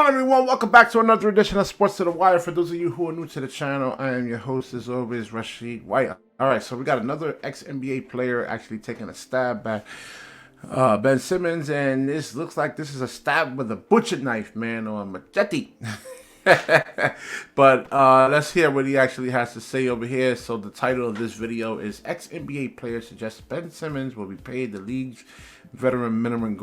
on, everyone? Welcome back to another edition of Sports to the Wire. For those of you who are new to the channel, I am your host, as always, Rashid White. All right, so we got another ex-NBA player actually taking a stab at Ben Simmons, and this looks like this is a stab with a butcher knife, man, or a machete. But let's hear what he actually has to say over here. So the title of this video is ex-NBA player suggests Ben Simmons will be paid the league's veteran minimum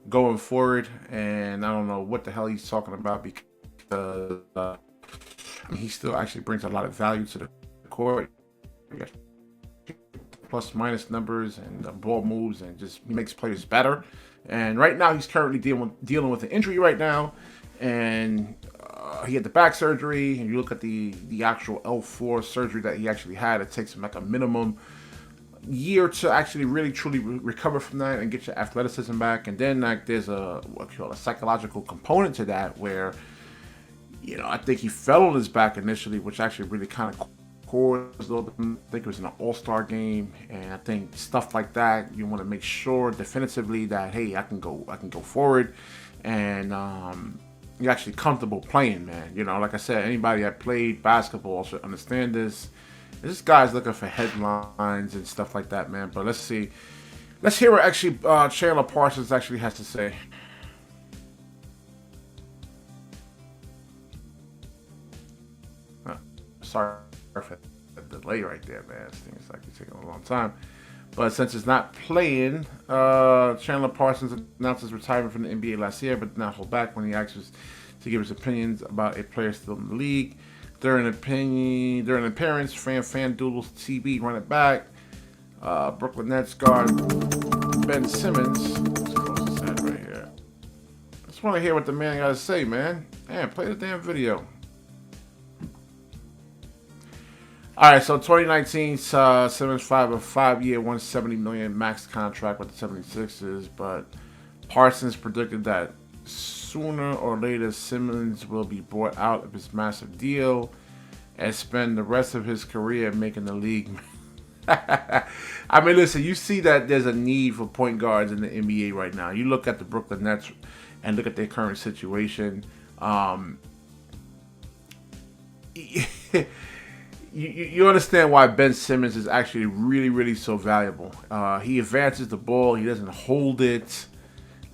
going forward. And I don't know what the hell he's talking about, because he still actually brings a lot of value to the court. Plus minus numbers and ball moves, and just he makes players better. And right now he's currently dealing with an injury right now, and he had the back surgery. And you look at the actual L4 surgery that he actually had, it takes him like a minimum year to actually really truly recover from that and get your athleticism back. And then like there's a psychological component to that, where I think he fell on his back initially, which actually really kind of caused a little bit. I think it was in an all-star game, and I think stuff like that, you want to make sure definitively that, hey, I can go forward, and you're actually comfortable playing, man. Like I said, anybody that played basketball should understand this. This guy's looking for headlines and stuff like that, man. But let's see. Let's hear what actually Chandler Parsons actually has to say. Sorry for the delay right there, man. This thing is like it's taking a long time. But since it's not playing, Chandler Parsons announced his retirement from the NBA last year, but did not hold back when he asked us to give his opinions about a player still in the league. During an appearance, FanDuel's TV running back, Brooklyn Nets guard Ben Simmons. Let's close this ad right here. I just want to hear what the man got to say, man. Man, play the damn video. All right, so 2019, Simmons 5-year, $170 million max contract with the 76ers, but Parsons predicted that sooner or later Simmons will be bought out of his massive deal and spend the rest of his career making the league. I mean, listen, you see that there's a need for point guards in the NBA right now. You look at the Brooklyn Nets and look at their current situation. You understand why Ben Simmons is actually really, really so valuable. He advances the ball. He doesn't hold it.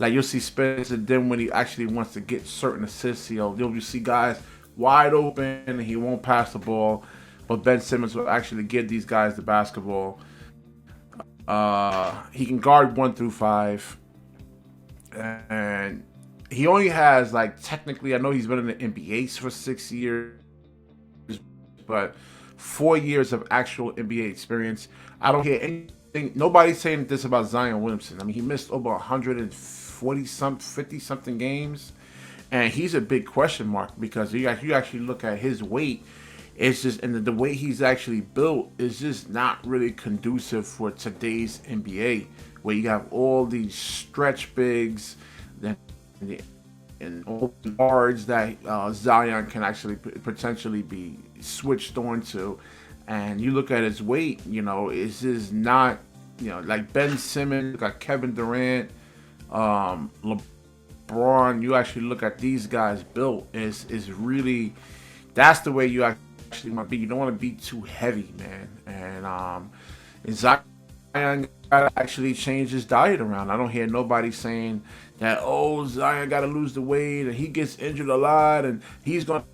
Like, you'll see Spencer, then when he actually wants to get certain assists, you'll see guys wide open and he won't pass the ball. But Ben Simmons will actually give these guys the basketball. He can guard 1 through 5. And he only has, like, technically, I know he's been in the NBA for 6 years, but 4 years of actual NBA experience. I don't hear anything. Nobody's saying this about Zion Williamson. I mean, he missed over 50 something games, and he's a big question mark, because you actually look at his weight. It's just, and the way he's actually built is just not really conducive for today's NBA, where you have all these stretch bigs and all the guards that Zion can actually potentially be switched on to. And you look at his weight, it's just not, like Ben Simmons, got Kevin Durant, LeBron. You actually look at these guys built, is really, that's the way you actually want to be. You don't want to be too heavy, man. And Zion got to actually change his diet around. I don't hear nobody saying that, oh, Zion got to lose the weight and he gets injured a lot and he's going to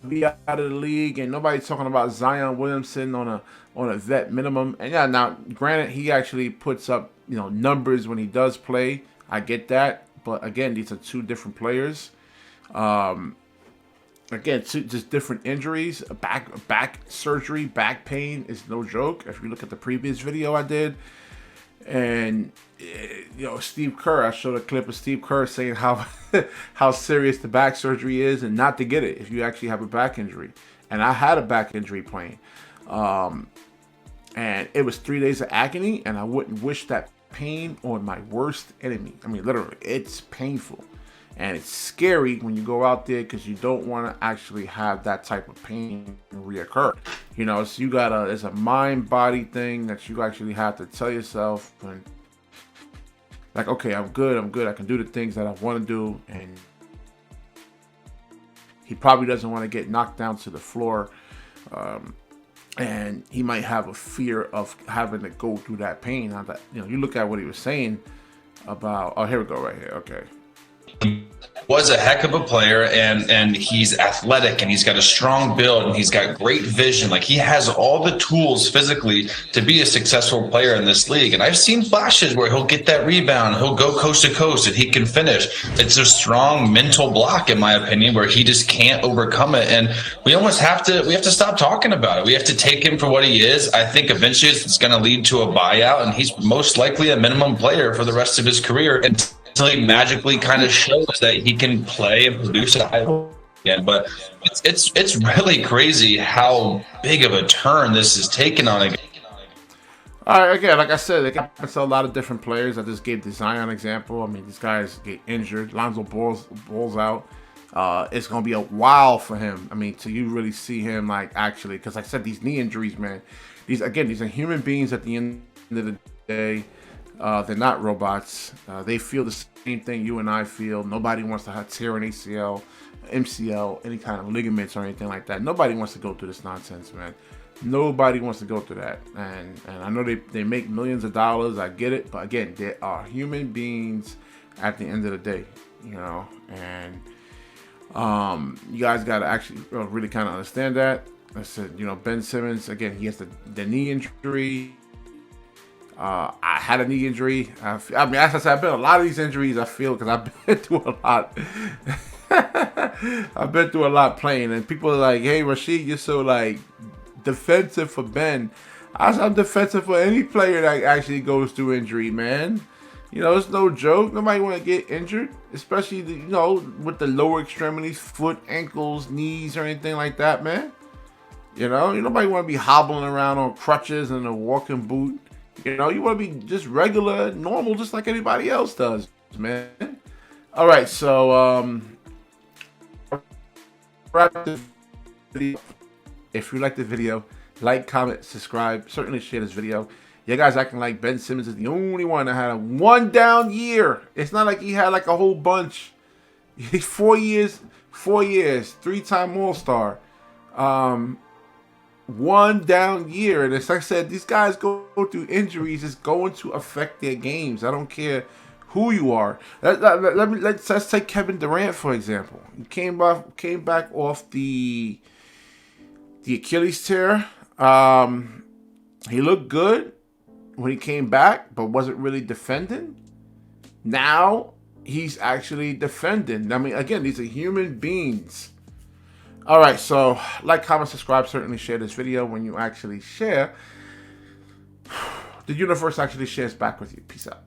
be out of the league. And nobody's talking about Zion Williamson on a vet minimum. And yeah, now granted, he actually puts up numbers when he does play. I get that, but again, these are two different players. Again, just different injuries. Back surgery, back pain is no joke. If you look at the previous video I did, and Steve Kerr, I showed a clip of Steve Kerr saying how how serious the back surgery is, and not to get it if you actually have a back injury. And I had a back injury playing, and it was 3 days of agony, and I wouldn't wish that pain on my worst enemy. I mean, literally, it's painful. And it's scary when you go out there, because you don't want to actually have that type of pain reoccur. So you gotta, it's a mind-body thing that you actually have to tell yourself, and like, okay, I'm good, I can do the things that I want to do, and He probably doesn't want to get knocked down to the floor. And he might have a fear of having to go through that pain. Now that, you look at what he was saying about, oh, here we go right here. Okay. Was a heck of a player, and he's athletic, and he's got a strong build, and he's got great vision. Like, he has all the tools physically to be a successful player in this league. And I've seen flashes where he'll get that rebound, he'll go coast to coast, and he can finish. It's a strong mental block, in my opinion, where he just can't overcome it. And we have to stop talking about it. We have to take him for what he is. I think eventually it's going to lead to a buyout, and he's most likely a minimum player for the rest of his career. And until he magically kind of shows that he can play and produce at a high level again. But it's really crazy how big of a turn this is taking on again. All right, again, like I said, it happens to a lot of different players. I just gave the Zion example. I mean, these guys get injured. Lonzo balls out. It's going to be a while for him. I mean, till you really see him, like, actually, because like I said, these knee injuries, man, these are human beings at the end of the day. They're not robots. They feel the same thing you and I feel. Nobody wants to tear an ACL, MCL, any kind of ligaments or anything like that. Nobody wants to go through this nonsense, man. Nobody wants to go through that. And I know they make millions of dollars. I get it. But again, they are human beings at the end of the day, And you guys got to actually really kind of understand that. I said, Ben Simmons, again, he has the knee injury. I had a knee injury. I mean, as I said, I've been a lot of these injuries. I feel because I've been through a lot. I've been through a lot playing, and people are like, "Hey, Rashid, you're so like defensive for Ben." I'm defensive for any player that actually goes through injury, man. It's no joke. Nobody want to get injured, especially with the lower extremities, foot, ankles, knees, or anything like that, man. Nobody want to be hobbling around on crutches and a walking boot. You want to be just regular, normal, just like anybody else does, man. All right, so wrap the video. If you like the video, like, comment, subscribe. Certainly share this video. You guys acting like Ben Simmons is the only one that had a one down year. It's not like he had like a whole bunch. 4 years, 3-time All-Star. One down year, and as I said, these guys go through injuries. It's going to affect their games. I don't care who you are. Let's take Kevin Durant for example. He came back off the Achilles tear. He looked good when he came back, but wasn't really defending. Now he's actually defending. I mean, again, these are human beings. All right, so like, comment, subscribe. Certainly share this video. When you actually share, the universe actually shares back with you. Peace out.